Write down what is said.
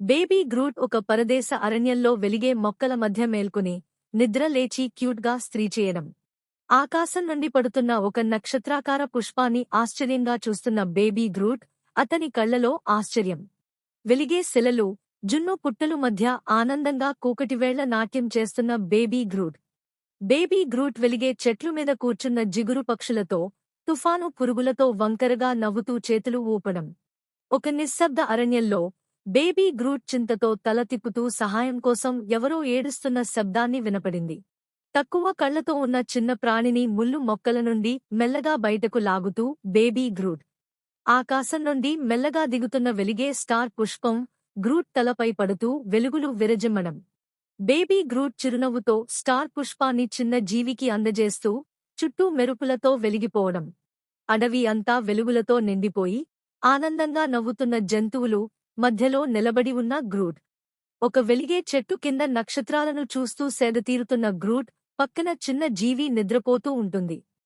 Baby గ్రూట్ ఒక పరదేశ అరణ్యంలో వెలిగే మొక్కల మధ్య మేల్కొని నిద్ర లేచి క్యూట్గా స్త్రీ చేయడం. ఆకాశం నుండి పడుతున్న ఒక నక్షత్రాకార పుష్పాన్ని ఆశ్చర్యంగా చూస్తున్న బేబీ గ్రూట్, అతని కళ్లలో ఆశ్చర్యం. వెలిగే శిలలు, జున్ను పుట్టలు మధ్య ఆనందంగా కూకటివేళ్ల నాట్యం చేస్తున్న బేబీ గ్రూట్. బేబీ గ్రూట్ వెలిగే చెట్లు మీద కూర్చున్న జిగురు పక్షులతో, తుఫాను పురుగులతో వంకరగా నవ్వుతూ చేతులు ఊపడం. ఒక నిశ్శబ్ద అరణ్యంలో బేబీ గ్రూట్ చింతతో తల తిప్పుతూ సహాయం కోసం ఎవరో ఏడుస్తున్న శబ్దాన్ని వినపడింది. తక్కువ కళ్లతో ఉన్న చిన్న ప్రాణిని ముళ్ళు మొక్కల నుండి మెల్లగా బయటకు లాగుతూ బేబీ గ్రూట్. ఆకాశం నుండి మెల్లగా దిగుతున్న వెలిగే స్టార్ పుష్పం గ్రూట్ తలపై పడుతూ వెలుగులు విరజిమ్మడం. బేబీ గ్రూట్ చిరునవ్వుతో స్టార్ పుష్పాన్ని చిన్న జీవికి అందజేస్తూ చుట్టూ మెరుపులతో వెలిగిపోవడం. అడవి అంతా వెలుగులతో నిండిపోయి ఆనందంగా నవ్వుతున్న జంతువులు మధ్యలో నిలబడి ఉన్న గ్రూట్. ఒక వెలిగే చెట్టు కింద నక్షత్రాలను చూస్తూ సేదతీరుతున్న గ్రూట్ పక్కన చిన్న జీవి నిద్రపోతూ ఉంటుంది.